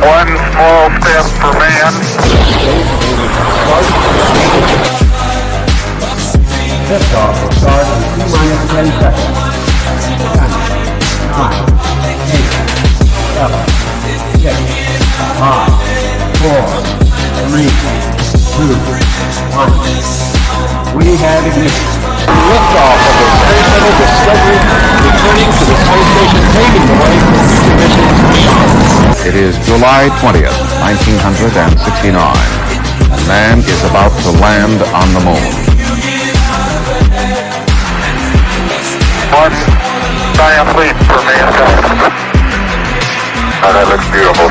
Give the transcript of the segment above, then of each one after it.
One small step for man. Liftoff will start in T-minus 10 seconds. 10, 9, 8, 7, 6, 5, 4, 3, 2, 1. We have ignition. Liftoff of the Space Shuttle Discovery, returning to the space station, paving the way for future missions beyond. It is July 20th, 1969, and man is about to land on the moon. One giant leap for mankind. Oh, that looks beautiful.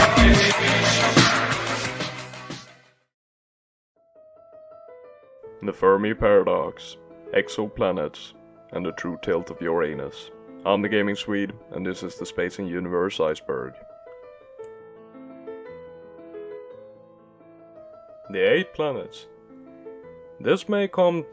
The Fermi Paradox, exoplanets, and the true tilt of Uranus. I'm the Gaming Swede, and this is the Space and Universe Iceberg. The 8 planets. This may come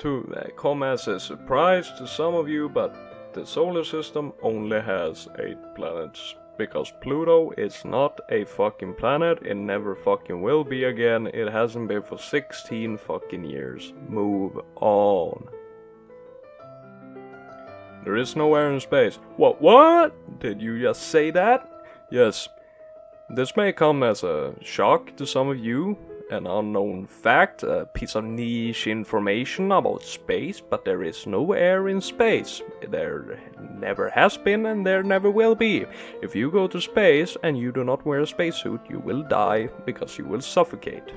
as a surprise to some of you, but the solar system only has 8 planets. Because Pluto is not a fucking planet, it never fucking will be again, it hasn't been for 16 fucking years. Move on. There is no air in space. What? Did you just say that? Yes. This may come as a shock to some of you, an unknown fact, a piece of niche information about space, but there is no air in space. There never has been and there never will be. If you go to space and you do not wear a spacesuit, you will die because you will suffocate.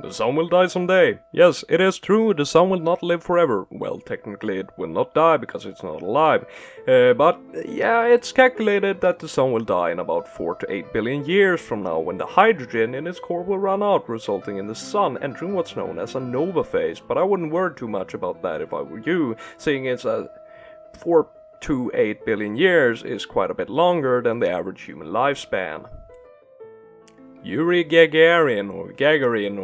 The sun will die someday. Yes, it is true, the sun will not live forever. Well, technically it will not die because it's not alive. But yeah, it's calculated that the sun will die in about 4 to 8 billion years from now, when the hydrogen in its core will run out, resulting in the sun entering what's known as a nova phase. But I wouldn't worry too much about that if I were you, seeing it's 4 to 8 billion years is quite a bit longer than the average human lifespan. Yuri Gagarin, or Gagarin,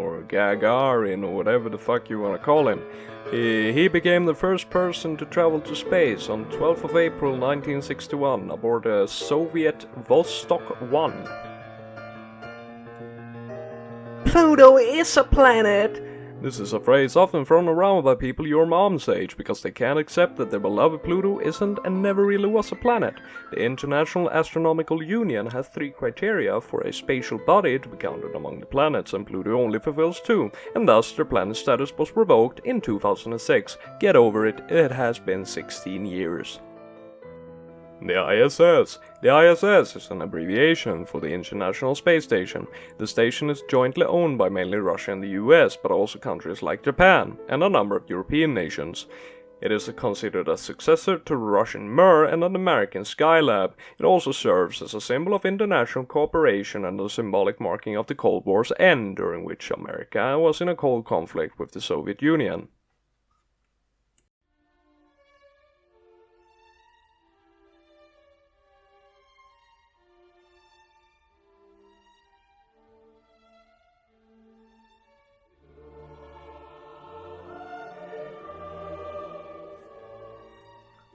or whatever the fuck you wanna call him. He became the first person to travel to space on 12th of April 1961 aboard a Soviet Vostok 1. Pluto is a planet! This is a phrase often thrown around by people your mom's age because they can't accept that their beloved Pluto isn't and never really was a planet. The International Astronomical Union has 3 criteria for a spatial body to be counted among the planets, and Pluto only fulfills 2, and thus their planet status was revoked in 2006. Get over it, it has been 16 years. The ISS. The ISS is an abbreviation for the International Space Station. The station is jointly owned by mainly Russia and the US, but also countries like Japan and a number of European nations. It is considered a successor to the Russian Mir and an American Skylab. It also serves as a symbol of international cooperation and a symbolic marking of the Cold War's end, during which America was in a cold conflict with the Soviet Union.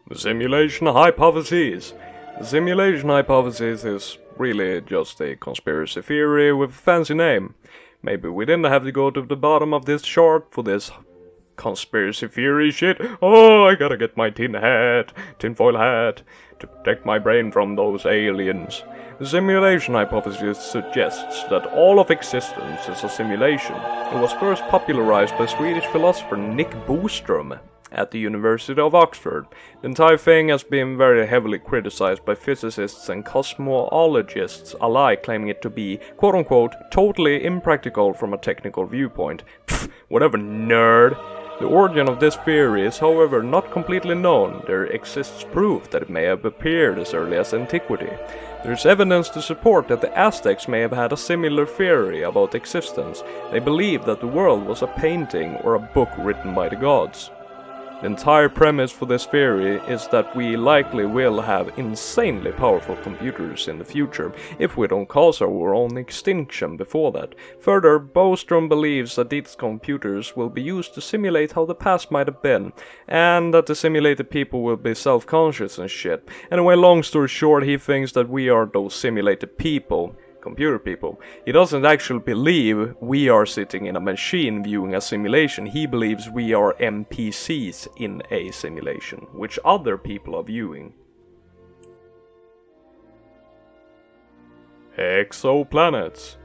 The simulation hypothesis. The simulation hypothesis is really just a conspiracy theory with a fancy name. Maybe we didn't have to go to the bottom of this chart for this conspiracy theory shit. Oh, I gotta get my tinfoil hat, to protect my brain from those aliens. The simulation hypothesis suggests that all of existence is a simulation. It was first popularized by Swedish philosopher Nick Bostrom at the University of Oxford. The entire thing has been very heavily criticized by physicists and cosmologists alike, claiming it to be, quote-unquote, totally impractical from a technical viewpoint. Pfft, whatever, nerd! The origin of this theory is, however, not completely known. There exists proof that it may have appeared as early as antiquity. There is evidence to support that the Aztecs may have had a similar theory about existence. They believed that the world was a painting or a book written by the gods. The entire premise for this theory is that we likely will have insanely powerful computers in the future, if we don't cause our own extinction before that. Further, Bostrom believes that these computers will be used to simulate how the past might have been, and that the simulated people will be self-conscious and shit. Anyway, long story short, he thinks that we are those simulated people. Computer people. He doesn't actually believe we are sitting in a machine viewing a simulation. He believes we are NPCs in a simulation, which other people are viewing. Exoplanets.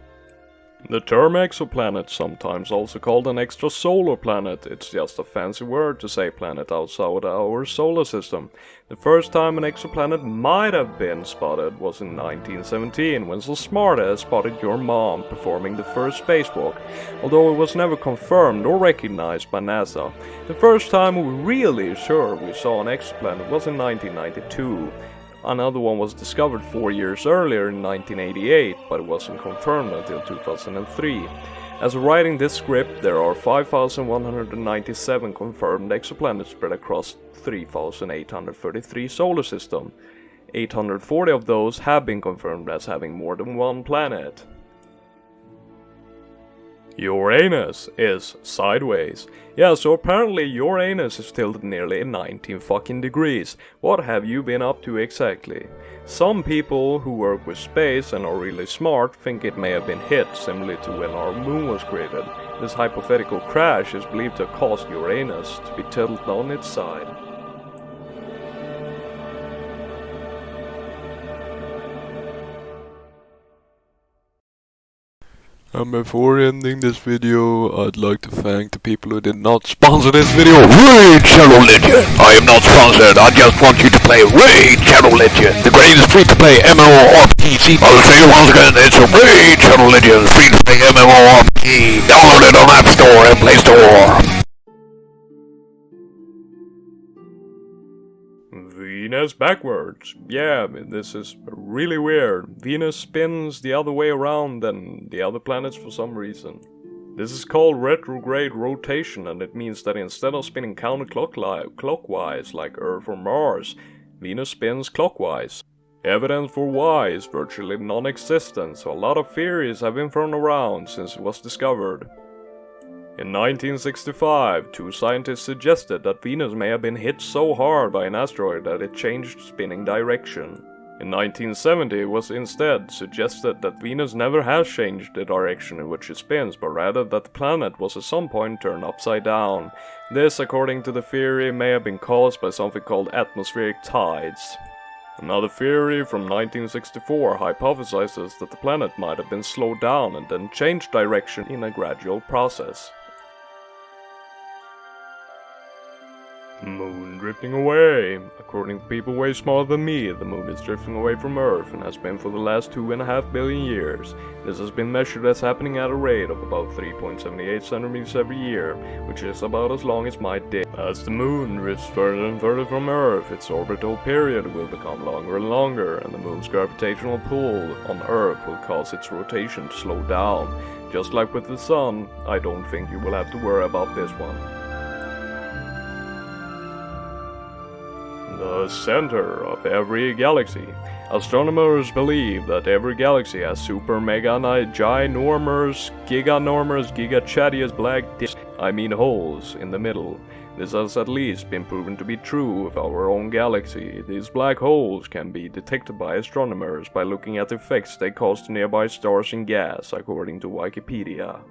The term exoplanet, sometimes also called an extrasolar planet, it's just a fancy word to say planet outside our solar system. The first time an exoplanet might have been spotted was in 1917, when so smart-ass spotted your mom performing the first spacewalk, although it was never confirmed or recognized by NASA. The first time we were really sure we saw an exoplanet was in 1992. Another one was discovered 4 years earlier in 1988, but it wasn't confirmed until 2003. As of writing this script, there are 5,197 confirmed exoplanets spread across 3,833 solar systems. 840 of those have been confirmed as having more than one planet. Uranus is sideways. Yeah, so apparently Uranus is tilted nearly 19 fucking degrees. What have you been up to exactly? Some people who work with space and are really smart think it may have been hit, similarly to when our moon was created. This hypothetical crash is believed to have caused Uranus to be tilted on its side. And before ending this video, I'd like to thank the people who did not sponsor this video. Raid Shadow Legend! I am not sponsored, I just want you to play Raid Shadow Legend, the greatest free-to-play MMORPG. I'll say it once again, it's Raid Shadow Legend, free-to-play MMORPG. Download it on App Store and Play Store. Venus backwards. Yeah, this is really weird. Venus spins the other way around than the other planets for some reason. This is called retrograde rotation, and it means that instead of spinning counterclockwise like Earth or Mars, Venus spins clockwise. Evidence for why is virtually non-existent, so a lot of theories have been thrown around since it was discovered. In 1965, two scientists suggested that Venus may have been hit so hard by an asteroid that it changed spinning direction. In 1970, it was instead suggested that Venus never has changed the direction in which it spins, but rather that the planet was at some point turned upside down. This, according to the theory, may have been caused by something called atmospheric tides. Another theory from 1964 hypothesizes that the planet might have been slowed down and then changed direction in a gradual process. Moon drifting away. According to people way smarter than me, the moon is drifting away from Earth and has been for the last 2.5 billion years. This has been measured as happening at a rate of about 3.78 centimeters every year, which is about as long as my dick. As the moon drifts further and further from Earth, its orbital period will become longer and longer, and the moon's gravitational pull on Earth will cause its rotation to slow down. Just like with the sun, I don't think you will have to worry about this one. The center of every galaxy. Astronomers believe that every galaxy has super mega ginormous gigachadius black holes in the middle. This has at least been proven to be true of our own galaxy. These black holes can be detected by astronomers by looking at the effects they cause to nearby stars and gas, according to Wikipedia.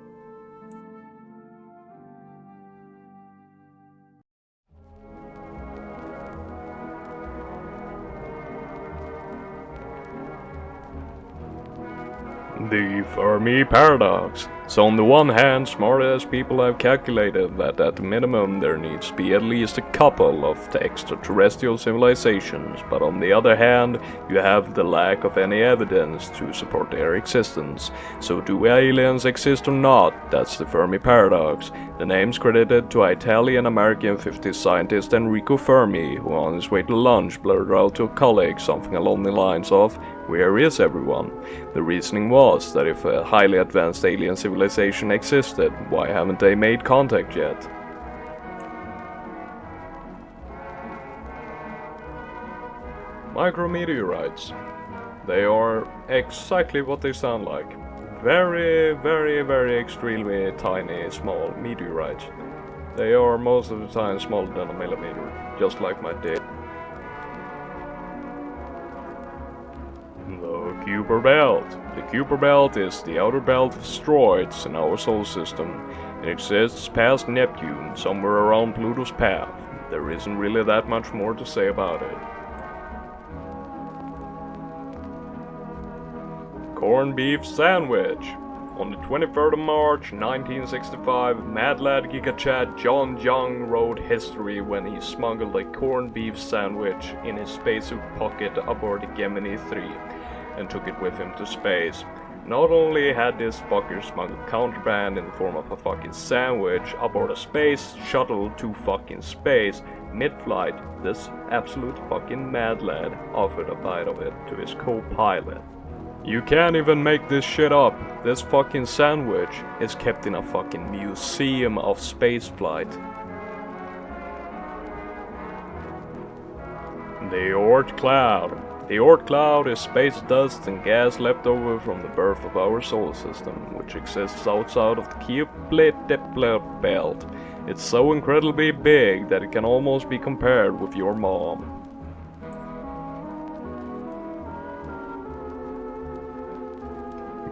The Fermi Paradox. So on the one hand, smart-ass people have calculated that at the minimum there needs to be at least a couple of extraterrestrial civilizations, but on the other hand, you have the lack of any evidence to support their existence. So do aliens exist or not? That's the Fermi Paradox. The name's credited to Italian-American 50s scientist Enrico Fermi, who on his way to lunch blurted out to a colleague something along the lines of, "Where is everyone?" The reasoning was that if a highly advanced alien civilization existed, why haven't they made contact yet? Micrometeorites. They are exactly what they sound like. Very, very, very extremely tiny, small meteorites. They are most of the time smaller than a millimeter, just like my dick. The Kuiper Belt. The Kuiper Belt is the outer belt of asteroids in our solar system. It exists past Neptune, somewhere around Pluto's path. There isn't really that much more to say about it. Corned beef sandwich. On the 23rd of March 1965, Mad Lad Giga Chad John Young wrote history when he smuggled a corned beef sandwich in his spacesuit pocket aboard the Gemini 3 and took it with him to space. Not only had this fucker smuggled contraband in the form of a fucking sandwich aboard a space shuttle to fucking space, mid-flight, this absolute fucking Mad Lad offered a bite of it to his co-pilot. You can't even make this shit up. This fucking sandwich is kept in a fucking museum of spaceflight. The Oort Cloud. The Oort Cloud is space dust and gas left over from the birth of our solar system, which exists outside of the Kuiper Belt. It's so incredibly big that it can almost be compared with your mom.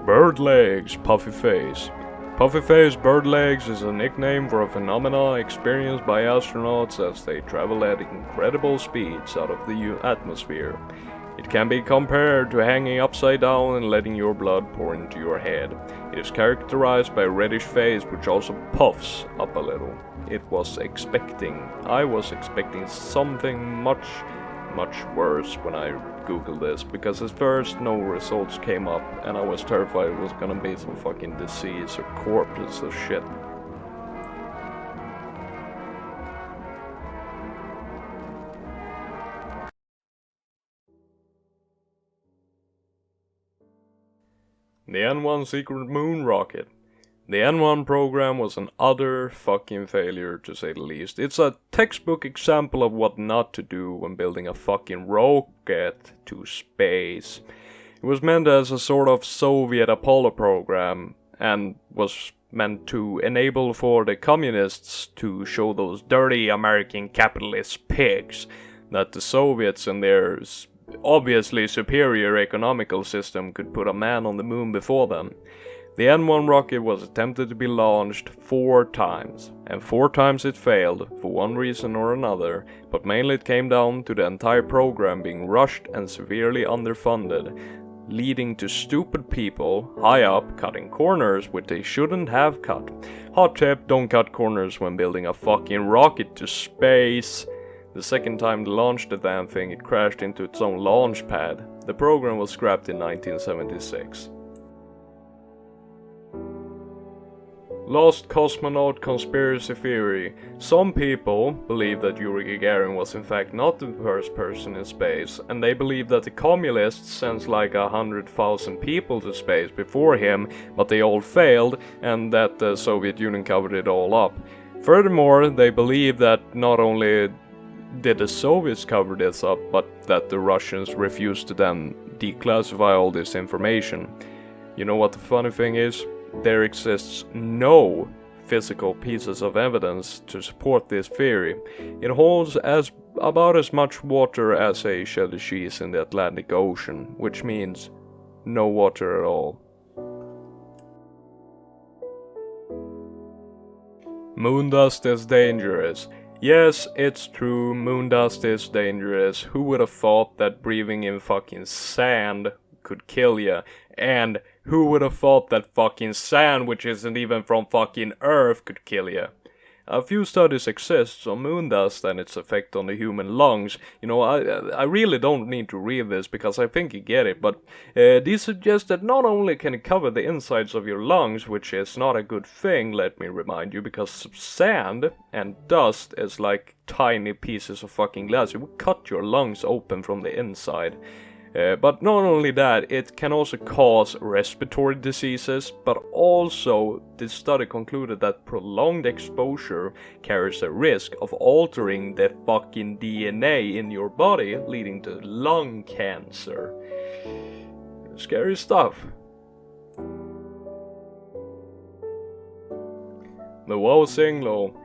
Bird legs, puffy face. Puffy face bird legs is a nickname for a phenomenon experienced by astronauts as they travel at incredible speeds out of the atmosphere. It can be compared to hanging upside down and letting your blood pour into your head. It is characterized by a reddish face which also puffs up a little. I was expecting something much worse when I googled this, because at first no results came up and I was terrified it was gonna be some fucking disease or corpses or shit. The N1 secret moon rocket. The N1 program was an utter fucking failure, to say the least. It's a textbook example of what not to do when building a fucking rocket to space. It was meant as a sort of Soviet Apollo program and was meant to enable for the communists to show those dirty American capitalist pigs that the Soviets and their obviously superior economical system could put a man on the moon before them. The N1 rocket was attempted to be launched 4 times, and 4 times it failed, for one reason or another, but mainly it came down to the entire program being rushed and severely underfunded, leading to stupid people high up cutting corners which they shouldn't have cut. Hot tip, don't cut corners when building a fucking rocket to space. The second time they launched the damn thing, it crashed into its own launch pad. The program was scrapped in 1976. Lost Cosmonaut Conspiracy Theory. Some people believe that Yuri Gagarin was in fact not the first person in space, and they believe that the communists sent like 100,000 people to space before him, but they all failed, and that the Soviet Union covered it all up. Furthermore, they believe that not only did the Soviets cover this up, but that the Russians refused to then declassify all this information. You know what the funny thing is? There exists no physical pieces of evidence to support this theory. It holds about as much water as a cheddar cheese in the Atlantic Ocean, which means no water at all. Moon dust is dangerous. Yes, it's true, moon dust is dangerous. Who would have thought that breathing in fucking sand could kill ya? And who would have thought that fucking sand, which isn't even from fucking Earth, could kill ya? A few studies exist on moon dust and its effect on the human lungs. You know, I really don't need to read this because I think you get it, but these suggest that not only can it cover the insides of your lungs, which is not a good thing, let me remind you, because sand and dust is like tiny pieces of fucking glass. It would cut your lungs open from the inside. But not only that, it can also cause respiratory diseases, but also this study concluded that prolonged exposure carries a risk of altering the fucking DNA in your body, leading to lung cancer. Scary stuff. The wow signal.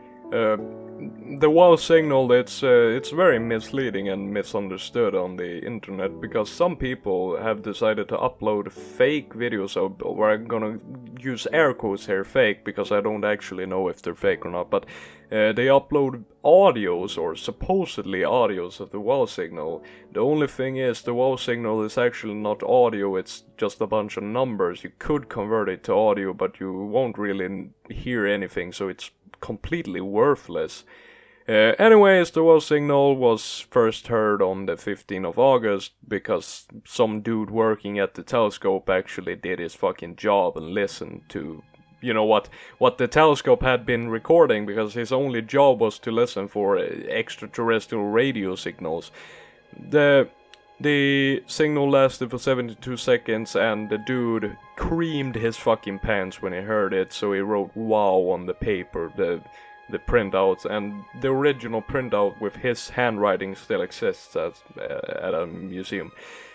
The wow signal, it's very misleading and misunderstood on the internet, because some people have decided to upload fake videos, or I'm gonna use air quotes here, fake, because I don't actually know if they're fake or not, but they upload audios, or supposedly audios, of the wow signal. The only thing is, the wow signal is actually not audio, it's just a bunch of numbers. You could convert it to audio, but you won't really hear anything, so it's completely worthless. Anyways, the wow signal was first heard on the 15th of August because some dude working at the telescope actually did his fucking job and listened to, you know, what the telescope had been recording, because his only job was to listen for extraterrestrial radio signals. The signal lasted for 72 seconds, and the dude creamed his fucking pants when he heard it, so he wrote wow on the paper, the printouts, and the original printout with his handwriting still exists at a museum.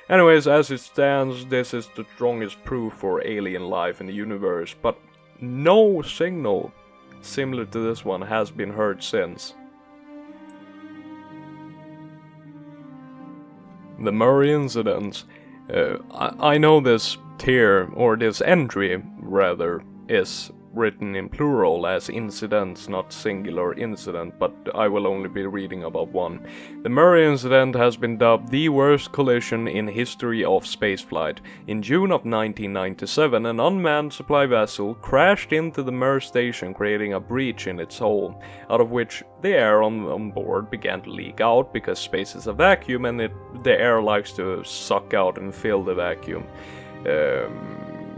Anyways, as it stands, this is the strongest proof for alien life in the universe, but no signal similar to this one has been heard since. The Murray incident. I know this tier, or this entry rather, is written in plural as incidents, not singular incident, but I will only be reading about one. The Murray incident has been dubbed the worst collision in history of spaceflight. In June of 1997, an unmanned supply vessel crashed into the Mir station, creating a breach in its hull, out of which the air on board began to leak out, because space is a vacuum and the air likes to suck out and fill the vacuum.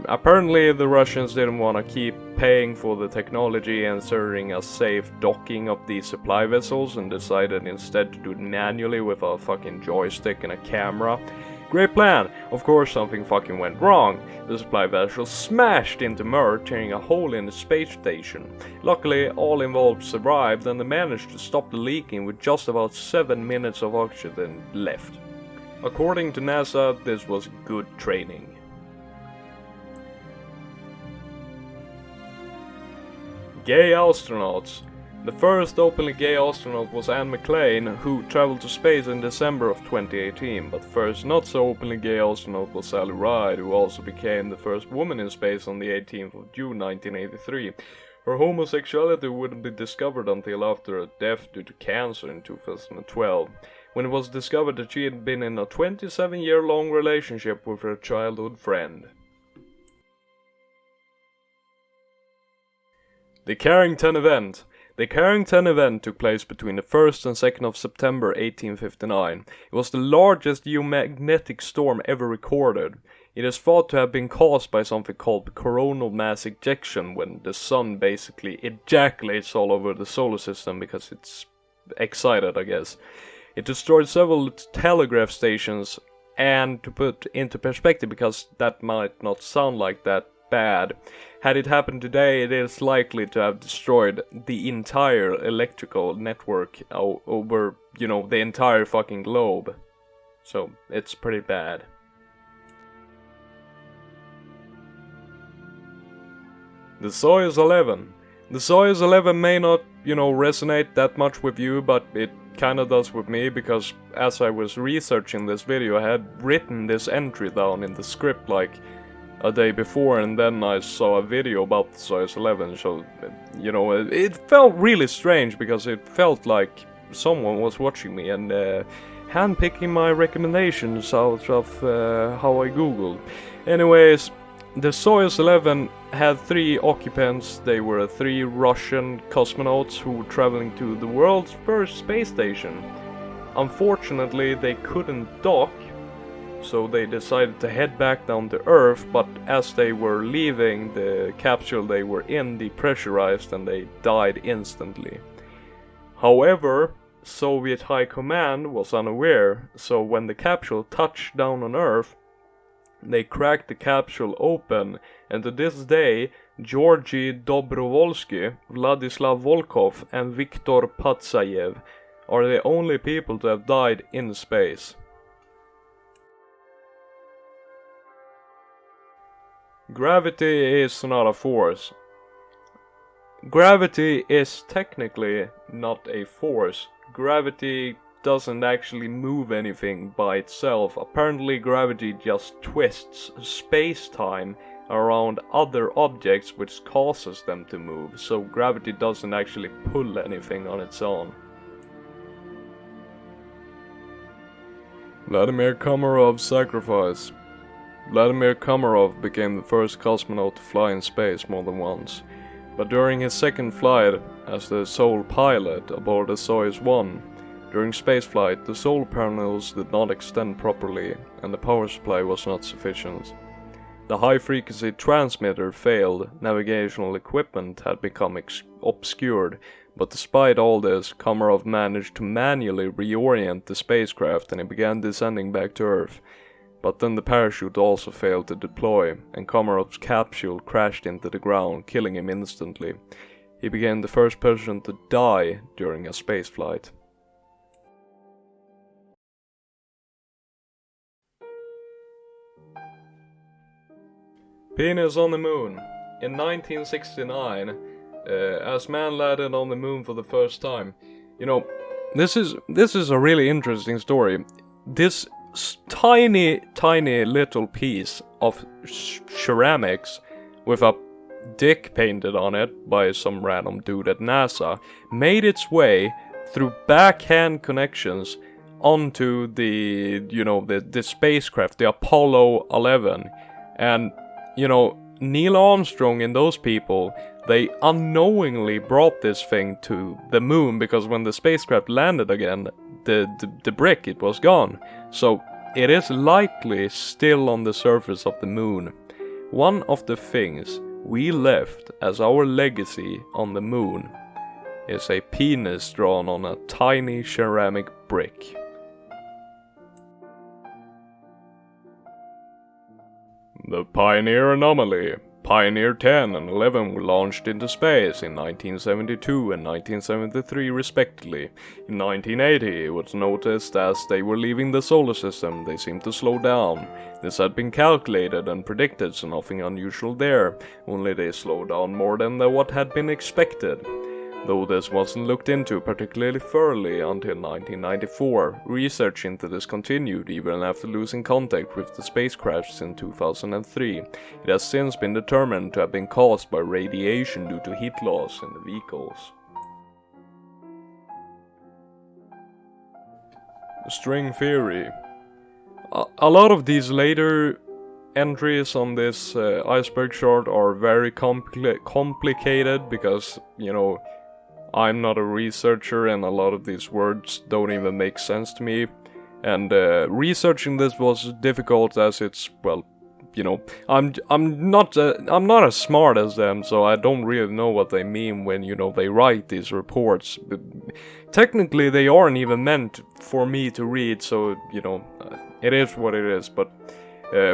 Apparently the Russians didn't want to keep paying for the technology and ensuring a safe docking of these supply vessels, and decided instead to do it manually with a fucking joystick and a camera. Great plan! Of course something fucking went wrong. The supply vessel smashed into Mir, tearing a hole in the space station. Luckily all involved survived, and they managed to stop the leaking with just about 7 minutes of oxygen left. According to NASA, this was good training. Gay astronauts. The first openly gay astronaut was Anne McClain, who traveled to space in December of 2018, but the first not so openly gay astronaut was Sally Ride, who also became the first woman in space on the 18th of June 1983. Her homosexuality wouldn't be discovered until after her death due to cancer in 2012, when it was discovered that she had been in a 27-year-long relationship with her childhood friend. The Carrington Event. The Carrington Event took place between the 1st and 2nd of September 1859. It was the largest geomagnetic storm ever recorded. It is thought to have been caused by something called coronal mass ejection, when the sun basically ejaculates all over the solar system because it's excited, I guess. It destroyed several telegraph stations, and to put into perspective, because that might not sound like that bad, had it happened today, it is likely to have destroyed the entire electrical network over, you know, the entire fucking globe. So, it's pretty bad. The Soyuz 11. The Soyuz 11 may not, you know, resonate that much with you, but it kinda does with me, because as I was researching this video, I had written this entry down in the script like a day before, and then I saw a video about the Soyuz 11, so, you know, it felt really strange, because it felt like someone was watching me and handpicking my recommendations out of how I googled. Anyways, the Soyuz 11 had 3 occupants. They were 3 Russian cosmonauts who were traveling to the world's first space station. Unfortunately, they couldn't dock, so they decided to head back down to Earth, but as they were leaving the capsule they were in depressurized and they died instantly. However, Soviet High Command was unaware, so when the capsule touched down on Earth, they cracked the capsule open, and to this day, Georgy Dobrovolsky, Vladislav Volkov, and Viktor Patsayev are the only people to have died in space. Gravity is not a force. Gravity is technically not a force. Gravity doesn't actually move anything by itself. Apparently gravity just twists space-time around other objects which causes them to move, so gravity doesn't actually pull anything on its own. Vladimir Komarov's sacrifice. Vladimir Komarov became the first cosmonaut to fly in space more than once, but during his second flight as the sole pilot aboard the Soyuz 1, during spaceflight the solar panels did not extend properly and the power supply was not sufficient. The high-frequency transmitter failed, navigational equipment had become obscured, but despite all this, Komarov managed to manually reorient the spacecraft and it began descending back to Earth. But then the parachute also failed to deploy, and Komarov's capsule crashed into the ground, killing him instantly. He became the first person to die during a spaceflight. Penis on the moon. In 1969, as man landed on the moon for the first time. You know, this is a really interesting story. This tiny little piece of ceramics with a dick painted on it by some random dude at NASA made its way through backhand connections onto the spacecraft, the Apollo 11. And Neil Armstrong and those people, they unknowingly brought this thing to the moon, because when the spacecraft landed again, the brick, it was gone. So it is likely still on the surface of the moon. One of the things we left as our legacy on the moon is a penis drawn on a tiny ceramic brick. The Pioneer Anomaly. Pioneer 10 and 11 were launched into space in 1972 and 1973 respectively. In 1980 it was noticed as they were leaving the solar system they seemed to slow down. This had been calculated and predicted, so nothing unusual there, only they slowed down more than what had been expected. Though this wasn't looked into particularly thoroughly until 1994, research into this continued even after losing contact with the spacecrafts in 2003. It has since been determined to have been caused by radiation due to heat loss in the vehicles. String theory. A lot of these later entries on this iceberg chart are very complicated because, I'm not a researcher and a lot of these words don't even make sense to me. And researching this was difficult as it's, I'm not as smart as them, so I don't really know what they mean when, they write these reports. But technically they aren't even meant for me to read, so, it is what it is, but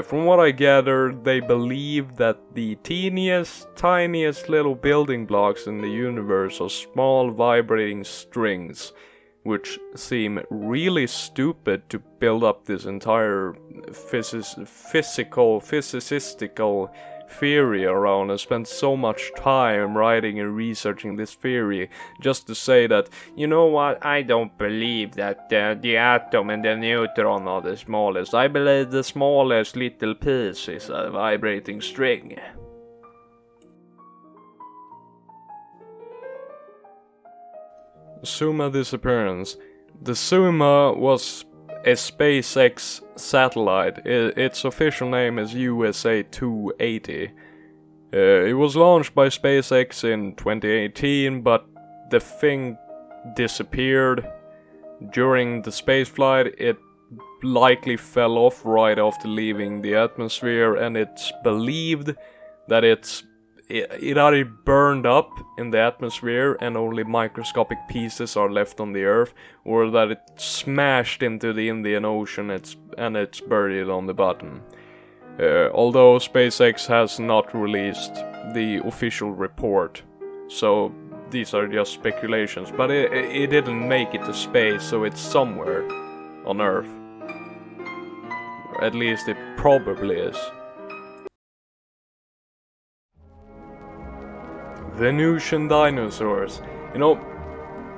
from what I gather, they believe that the tiniest little building blocks in the universe are small vibrating strings, which seem really stupid to build up this entire physicistical theory around and spend so much time writing and researching this theory just to say that, I don't believe that the atom and the neutron are the smallest. I believe the smallest little piece is a vibrating string. Suma Disappearance. The Suma was a SpaceX satellite. Its official name is USA 280. It was launched by SpaceX in 2018, but the thing disappeared during the spaceflight. It likely fell off right after leaving the atmosphere, and it's believed that it either burned up in the atmosphere and only microscopic pieces are left on the Earth, or that it smashed into the Indian Ocean and it's buried on the bottom. Although SpaceX has not released the official report, so these are just speculations, but it didn't make it to space, so it's somewhere on Earth. At least it probably is. Venusian dinosaurs. You know,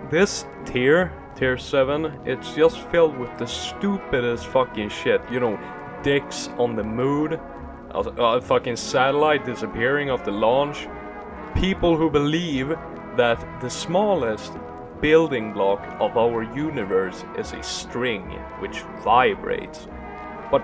this tier 7, it's just filled with the stupidest fucking shit. You know, dicks on the moon, a fucking satellite disappearing after launch, people who believe that the smallest building block of our universe is a string which vibrates. But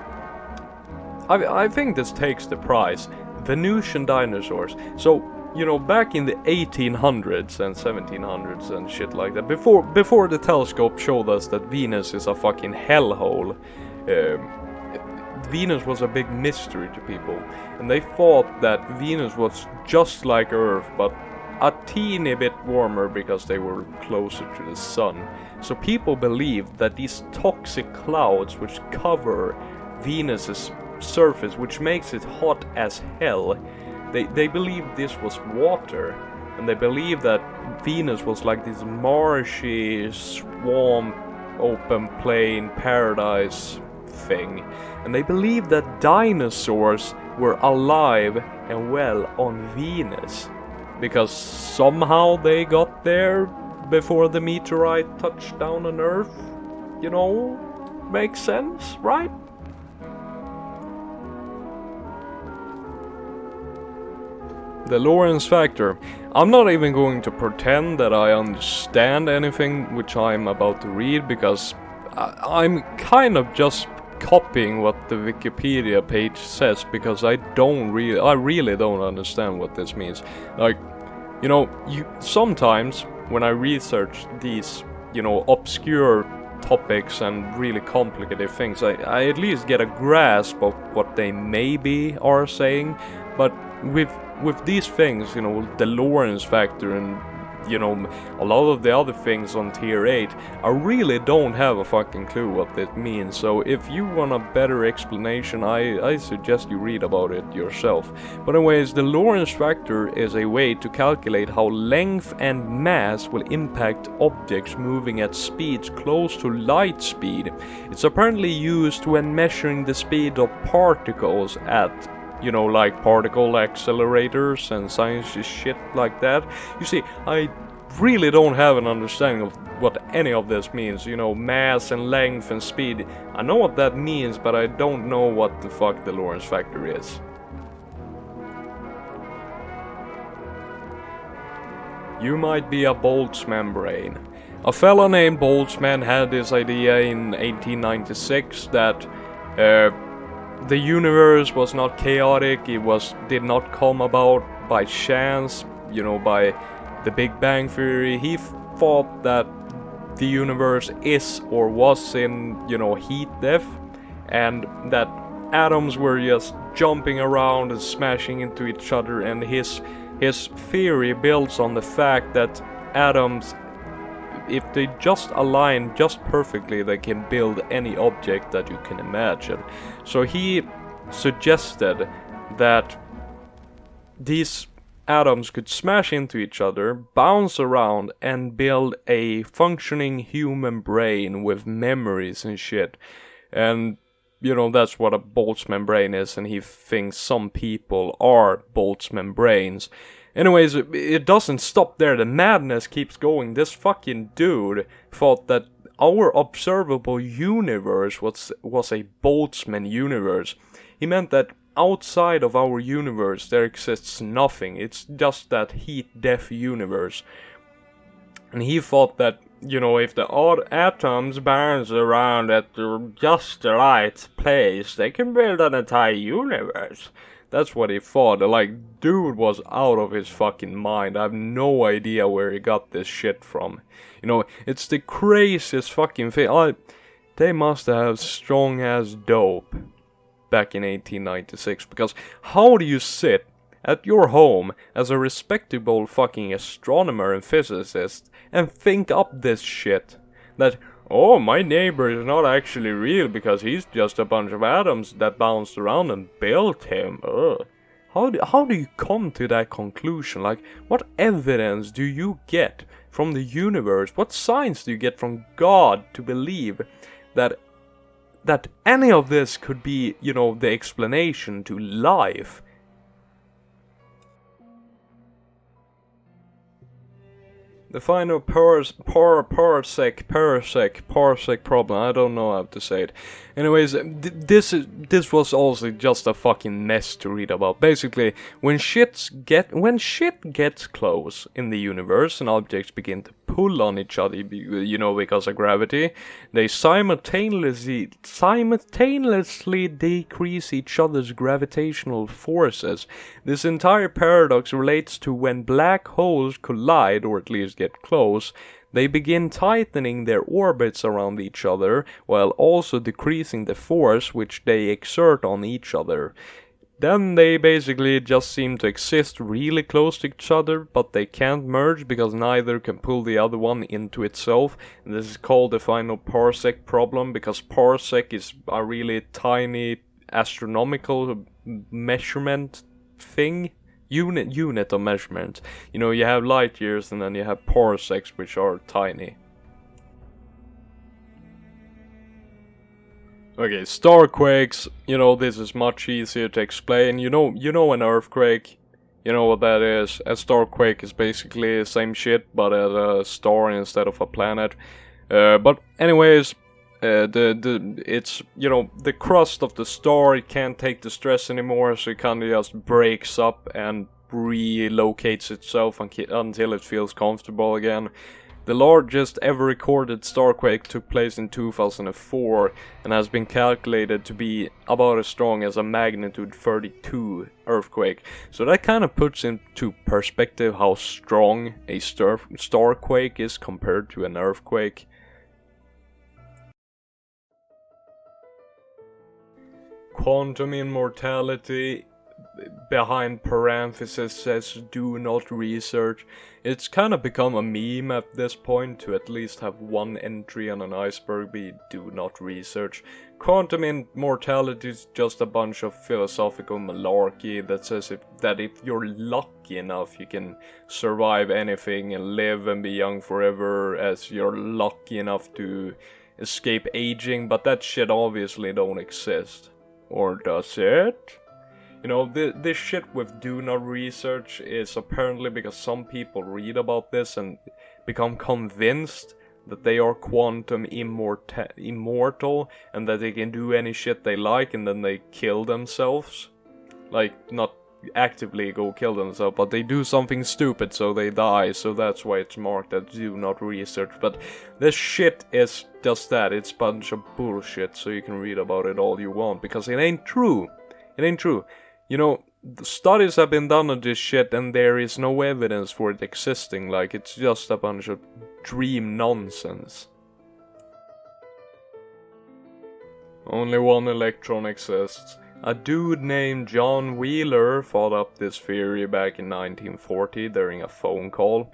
I think this takes the prize. Venusian dinosaurs. So, you know, back in the 1800s and 1700s and shit like that, before the telescope showed us that Venus is a fucking hellhole, Venus was a big mystery to people, and they thought that Venus was just like Earth, but a teeny bit warmer because they were closer to the sun. So people believed that these toxic clouds which cover Venus's surface, which makes it hot as hell, they believed this was water, and they believed that Venus was like this marshy swamp, open plain paradise thing, and they believed that dinosaurs were alive and well on Venus, because somehow they got there before the meteorite touched down on Earth. You know, makes sense, right? The Lorentz factor. I'm not even going to pretend that I understand anything which I'm about to read, because I'm kind of just copying what the Wikipedia page says, because I really don't understand what this means. Like, you know, sometimes when I research these, you know, obscure topics and really complicated things, I at least get a grasp of what they maybe are saying, but with these things, you know, the Lorentz factor and, you know, a lot of the other things on tier 8, I really don't have a fucking clue what that means. So if you want a better explanation, I suggest you read about it yourself. But anyways, the Lorentz factor is a way to calculate how length and mass will impact objects moving at speeds close to light speed. It's apparently used when measuring the speed of particles at, you know, like particle accelerators and science shit like that. You see, I really don't have an understanding of what any of this means. You know, mass and length and speed. I know what that means, but I don't know what the fuck the Lorentz factor is. You might be a Boltzmann brain. A fella named Boltzmann had this idea in 1896 that the universe was not chaotic, did not come about by chance, you know, by the Big Bang Theory. He thought that the universe is or was in, you know, heat death, and that atoms were just jumping around and smashing into each other, and his theory builds on the fact that atoms, if they just align just perfectly, they can build any object that you can imagine. So he suggested that these atoms could smash into each other, bounce around, and build a functioning human brain with memories and shit. And, you know, that's what a Boltzmann brain is, and he thinks some people are Boltzmann brains. Anyways, it doesn't stop there. The madness keeps going. This fucking dude thought that our observable universe was a Boltzmann universe. He meant that outside of our universe there exists nothing. It's just that heat-death universe. And he thought that, you know, if the odd atoms bounce around at just the right place, they can build an entire universe. That's what he thought. Like, dude was out of his fucking mind. I have no idea where he got this shit from. You know, it's the craziest fucking thing. They must have strong ass dope back in 1896. Because how do you sit at your home as a respectable fucking astronomer and physicist and think up this shit. That, oh, my neighbor is not actually real because he's just a bunch of atoms that bounced around and built him. Ugh. How do you come to that conclusion? Like, what evidence do you get from the universe? What signs do you get from God to believe that any of this could be, you know, the explanation to life? The final parsec problem, I don't know how to say it. Anyways, this was also just a fucking mess to read about. Basically, when shit gets close in the universe and objects begin to pull on each other, you know, because of gravity, they simultaneously decrease each other's gravitational forces. This entire paradox relates to when black holes collide, or at least get close, they begin tightening their orbits around each other, while also decreasing the force which they exert on each other. Then they basically just seem to exist really close to each other, but they can't merge because neither can pull the other one into itself. And this is called the final parsec problem, because parsec is a really tiny astronomical measurement thing. Unit of measurement. You know, you have light years and then you have parsecs, which are tiny. Okay, starquakes, you know, this is much easier to explain. You know an earthquake, you know what that is. A starquake is basically the same shit, but as a star instead of a planet. But anyways, it's, you know, the crust of the star, it can't take the stress anymore, so it kind of just breaks up and relocates itself until it feels comfortable again. The largest ever recorded starquake took place in 2004 and has been calculated to be about as strong as a magnitude 32 earthquake. So that kind of puts into perspective how strong a starquake is compared to an earthquake. Quantum immortality, behind parentheses, says do not research. It's kind of become a meme at this point to at least have one entry on an iceberg be do not research. Quantum immortality is just a bunch of philosophical malarkey that says that if you're lucky enough you can survive anything and live and be young forever, as you're lucky enough to escape aging, but that shit obviously don't exist. Or does it? You know, this shit with do not research is apparently because some people read about this and become convinced that they are quantum immortal and that they can do any shit they like, and then they kill themselves. Like, not actively go kill themselves, but they do something stupid so they die, so that's why it's marked as do not research. But this shit is just that, it's a bunch of bullshit, so you can read about it all you want, because it ain't true. It ain't true. You know, studies have been done on this shit and there is no evidence for it existing, like it's just a bunch of dream nonsense. Only one electron exists. A dude named John Wheeler thought up this theory back in 1940 during a phone call.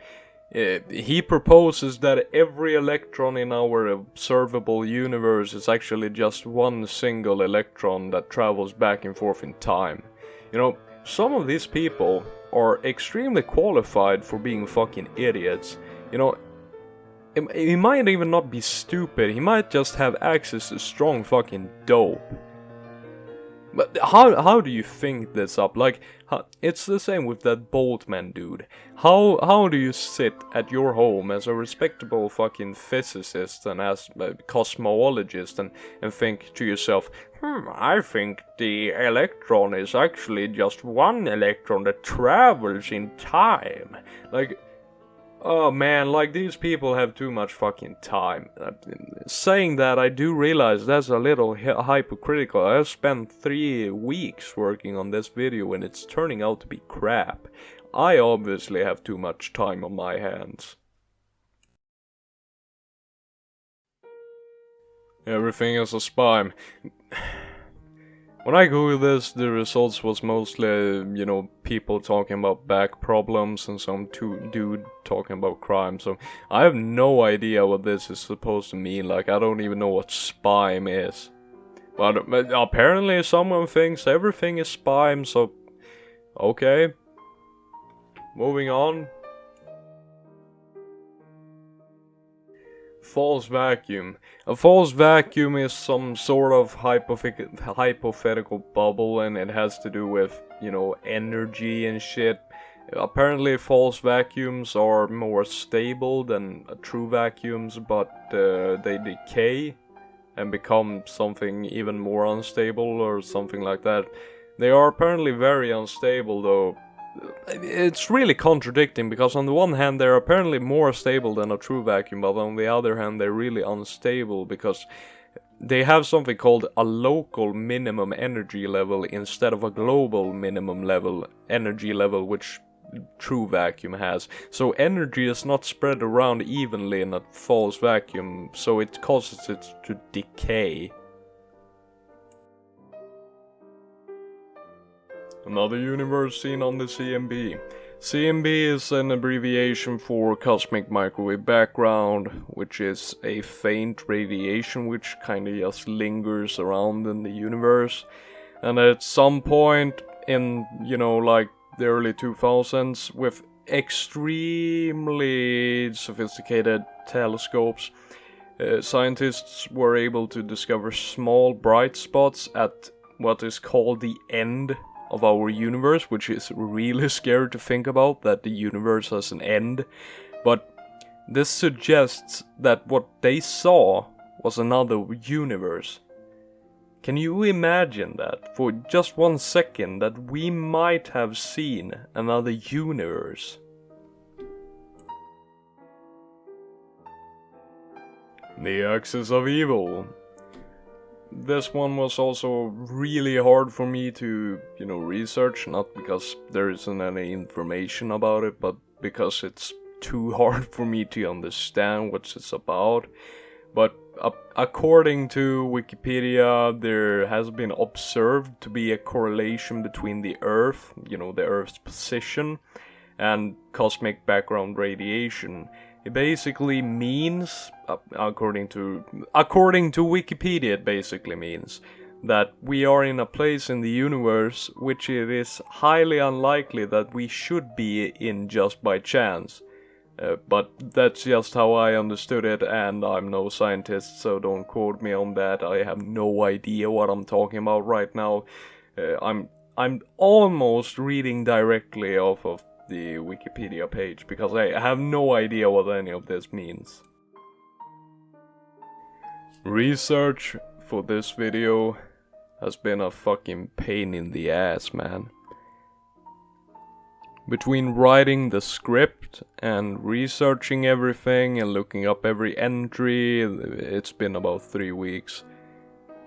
He proposes that every electron in our observable universe is actually just one single electron that travels back and forth in time. You know, some of these people are extremely qualified for being fucking idiots. You know, he might even not be stupid, he might just have access to strong fucking dope. But how do you think this up? Like, it's the same with that Boltzmann dude. How do you sit at your home as a respectable fucking physicist and as a cosmologist and think to yourself, I think the electron is actually just one electron that travels in time. Like, oh man, like these people have too much fucking time. Saying that, I do realize that's a little hypocritical. I've spent 3 weeks working on this video and it's turning out to be crap. I obviously have too much time on my hands. Everything is a spy. When I googled this, the results was mostly, you know, people talking about back problems and some dude talking about crime. So I have no idea what this is supposed to mean. Like, I don't even know what spime is. But apparently someone thinks everything is spime, so okay. Moving on. False vacuum. A false vacuum is some sort of hypothetical bubble, and it has to do with, you know, energy and shit. Apparently false vacuums are more stable than true vacuums, but they decay and become something even more unstable or something like that. They are apparently very unstable though. It's really contradicting, because on the one hand they're apparently more stable than a true vacuum, but on the other hand they're really unstable because they have something called a local minimum energy level instead of a global minimum energy level, which true vacuum has. So energy is not spread around evenly in a false vacuum, so it causes it to decay. Another universe seen on the CMB. CMB is an abbreviation for Cosmic Microwave Background, which is a faint radiation which kinda just lingers around in the universe. And at some point in, you know, like the early 2000s, with extremely sophisticated telescopes, scientists were able to discover small bright spots at what is called the end of our universe, which is really scary to think about, that the universe has an end. But this suggests that what they saw was another universe. Can you imagine that for just 1 second, that we might have seen another universe? The Axis of Evil. This one was also really hard for me to, you know, research, not because there isn't any information about it, but because it's too hard for me to understand what it's about. But according to Wikipedia, there has been observed to be a correlation between the Earth, you know, the Earth's position, and cosmic background radiation. It basically means, according to Wikipedia, it basically means that we are in a place in the universe which it is highly unlikely that we should be in just by chance. But that's just how I understood it, and I'm no scientist, so don't quote me on that. I have no idea what I'm talking about right now. I'm almost reading directly off of the Wikipedia page, because I have no idea what any of this means. Research for this video has been a fucking pain in the ass, man. Between writing the script and researching everything and looking up every entry, it's been about 3 weeks.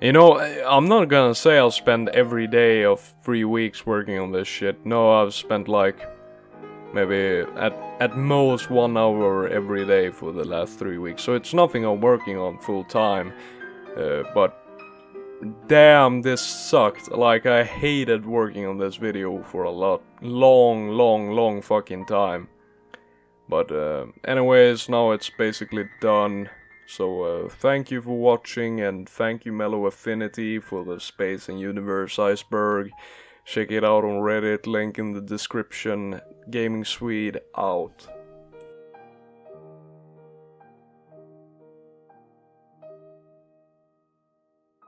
You know, I'm not gonna say I'll spend every day of 3 weeks working on this shit. No, I've spent like maybe at most 1 hour every day for the last 3 weeks. So it's nothing I'm working on full time. But damn, this sucked. Like, I hated working on this video for a long fucking time. But anyways, now it's basically done. So thank you for watching, and thank you MellowAffinity for the Space and Universe Iceberg. Check it out on Reddit, link in the description. Gaming Swede out.